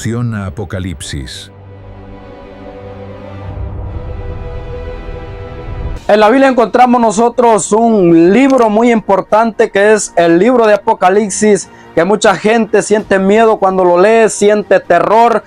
Introducción a Apocalipsis. En la Biblia encontramos nosotros un libro muy importante que es el libro de Apocalipsis, que mucha gente siente miedo cuando lo lee, siente terror,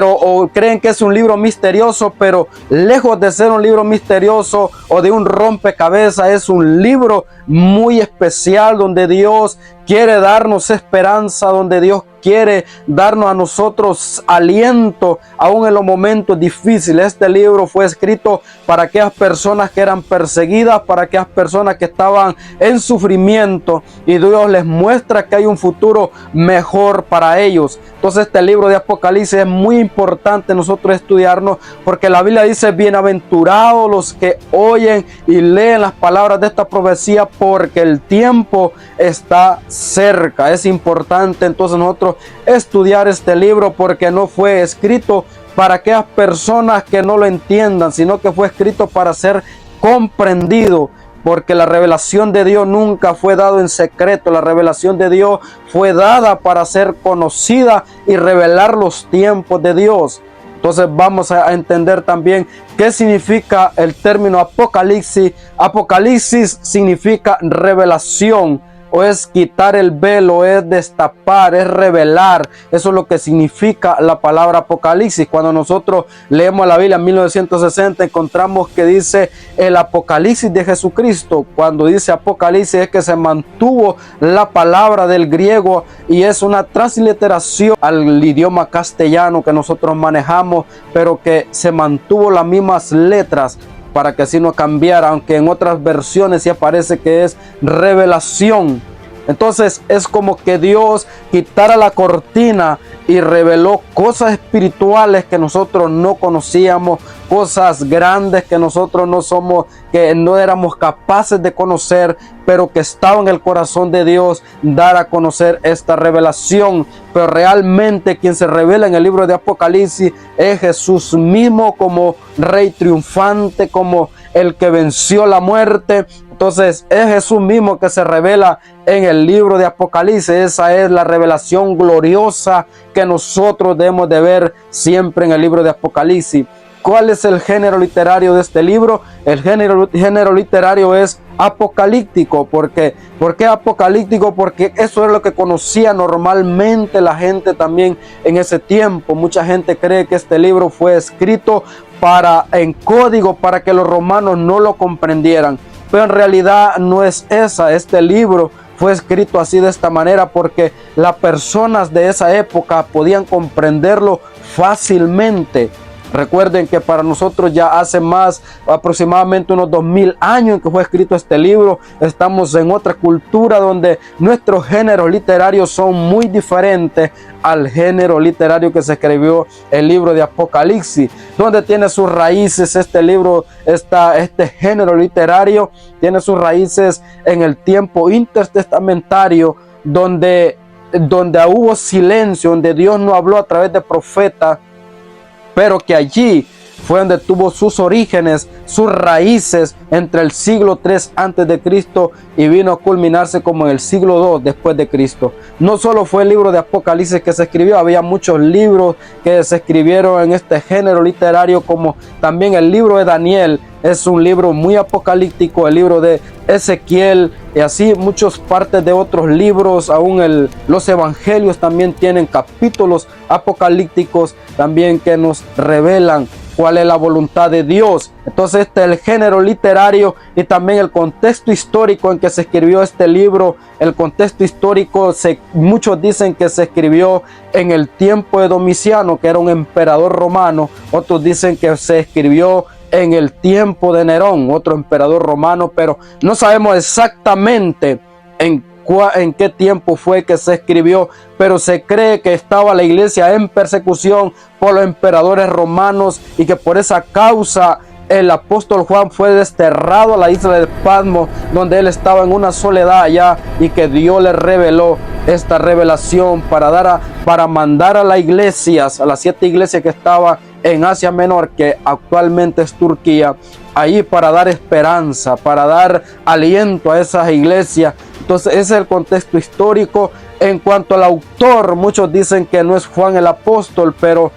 o creen que es un libro misterioso, pero lejos de ser un libro misterioso o de un rompecabezas, es un libro muy especial donde Dios quiere darnos esperanza, donde Dios quiere darnos a nosotros aliento, aún en los momentos difíciles. Este libro fue escrito para aquellas personas que eran perseguidas, para aquellas personas que estaban en sufrimiento, y Dios les muestra que hay un futuro mejor para ellos. Entonces este libro de Apocalipsis es muy importante nosotros estudiarnos, porque la Biblia dice: bienaventurados los que oyen y leen las palabras de esta profecía, porque el tiempo está cerca. Es importante entonces nosotros estudiar este libro, porque no fue escrito para aquellas personas que no lo entiendan, sino que fue escrito para ser comprendido, porque la revelación de Dios nunca fue dada en secreto. La revelación de Dios fue dada para ser conocida y revelar los tiempos de Dios. Entonces vamos a entender también qué significa el término Apocalipsis. Apocalipsis significa revelación, o es quitar el velo, es destapar, es revelar. Eso es lo que significa la palabra Apocalipsis. Cuando nosotros leemos la Biblia en 1960, encontramos que dice el Apocalipsis de Jesucristo. Cuando dice Apocalipsis es que se mantuvo la palabra del griego, y es una transliteración al idioma castellano que nosotros manejamos, pero que se mantuvo las mismas letras para que así no cambiara, aunque en otras versiones sí aparece que es revelación. Entonces es como que Dios quitara la cortina y reveló cosas espirituales que nosotros no conocíamos, cosas grandes que nosotros que no éramos capaces de conocer, pero que estaba en el corazón de Dios dar a conocer esta revelación. Pero realmente quien se revela en el libro de Apocalipsis es Jesús mismo, como Rey triunfante, como el que venció la muerte. Entonces es Jesús mismo que se revela en el libro de Apocalipsis. Esa es la revelación gloriosa que nosotros debemos de ver siempre en el libro de Apocalipsis. ¿Cuál es el género literario de este libro? El género literario es apocalíptico. ¿Por qué apocalíptico? Porque eso es lo que conocía normalmente la gente también en ese tiempo. Mucha gente cree que este libro fue escrito en código para que los romanos no lo comprendieran, pero en realidad no es esa. Este libro fue escrito así, de esta manera, porque las personas de esa época podían comprenderlo fácilmente. Recuerden que para nosotros ya hace aproximadamente unos 2000 años en que fue escrito este libro. Estamos en otra cultura donde nuestros géneros literarios son muy diferentes al género literario que se escribió el libro de Apocalipsis. Donde tiene sus raíces este libro, este género literario tiene sus raíces en el tiempo intertestamentario, donde hubo silencio, donde Dios no habló a través de profetas, pero que allí fue donde tuvo sus orígenes, sus raíces entre el siglo III antes de Cristo y vino a culminarse como en el siglo II después de Cristo. No solo fue el libro de Apocalipsis que se escribió, había muchos libros que se escribieron en este género literario, como también el libro de Daniel. Es un libro muy apocalíptico, el libro de Ezequiel, y así muchas partes de otros libros. Aún los evangelios también tienen capítulos apocalípticos también que nos revelan cuál es la voluntad de Dios. Entonces este es el género literario y también el contexto histórico en que se escribió este libro. El contexto histórico, muchos dicen que se escribió en el tiempo de Domiciano, que era un emperador romano. Otros dicen que se escribió en el tiempo de Nerón, otro emperador romano, pero no sabemos exactamente en qué tiempo fue que se escribió, pero se cree que estaba la iglesia en persecución por los emperadores romanos y que por esa causa el apóstol Juan fue desterrado a la isla de Patmos, donde él estaba en una soledad allá, y que Dios le reveló esta revelación para mandar a las iglesias, a las 7 iglesias que estaban en Asia Menor, que actualmente es Turquía, ahí para dar esperanza, para dar aliento a esas iglesias. Entonces ese es el contexto histórico. En cuanto al autor, muchos dicen que no es Juan el apóstol, pero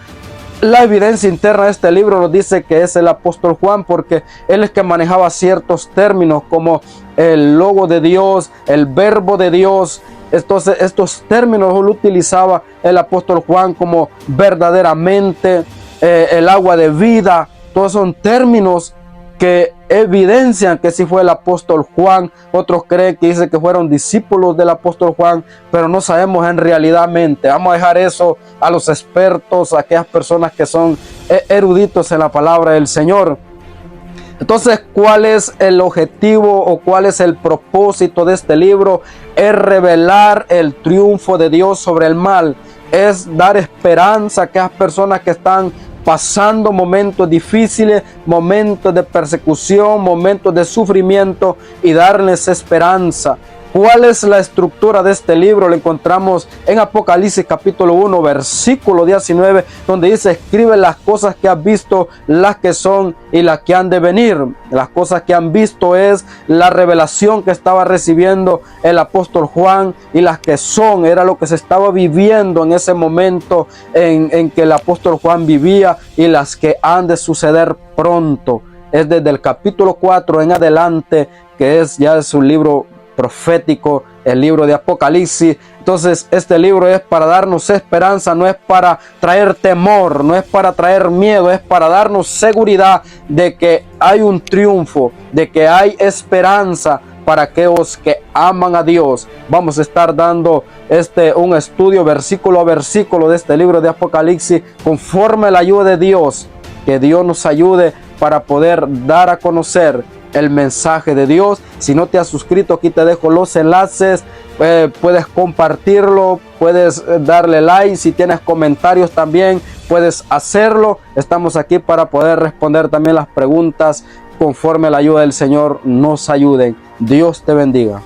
la evidencia interna de este libro nos dice que es el apóstol Juan, porque él es que manejaba ciertos términos como el logo de Dios, el verbo de Dios. Entonces estos términos lo utilizaba el apóstol Juan, como verdaderamente, el agua de vida. Todos son términos que evidencian que sí fue el apóstol Juan. Otros creen que dice que fueron discípulos del apóstol Juan, pero no sabemos en realidad. Vamos a dejar eso a los expertos, a aquellas personas que son eruditos en la palabra del Señor. Entonces, ¿cuál es el objetivo o cuál es el propósito de este libro? Es revelar el triunfo de Dios sobre el mal. Es dar esperanza a aquellas personas que están pasando momentos difíciles, momentos de persecución, momentos de sufrimiento, y darles esperanza. ¿Cuál es la estructura de este libro? Lo encontramos en Apocalipsis capítulo 1, versículo 19, donde dice: escribe las cosas que has visto, las que son y las que han de venir. Las cosas que han visto es la revelación que estaba recibiendo el apóstol Juan, y las que son era lo que se estaba viviendo en ese momento en que el apóstol Juan vivía, y las que han de suceder pronto. Es desde el capítulo 4 en adelante, que es ya su libro profético, el libro de Apocalipsis. Entonces este libro es para darnos esperanza, no es para traer temor, no es para traer miedo, es para darnos seguridad de que hay un triunfo, de que hay esperanza para aquellos que aman a Dios. Vamos a estar dando un estudio versículo a versículo de este libro de Apocalipsis, conforme a la ayuda de Dios. Que Dios nos ayude para poder dar a conocer el mensaje de Dios. Si no te has suscrito, aquí te dejo los enlaces. Puedes compartirlo, puedes darle like. Si tienes comentarios también puedes hacerlo. Estamos aquí para poder responder también las preguntas conforme la ayuda del Señor nos ayuden. Dios te bendiga.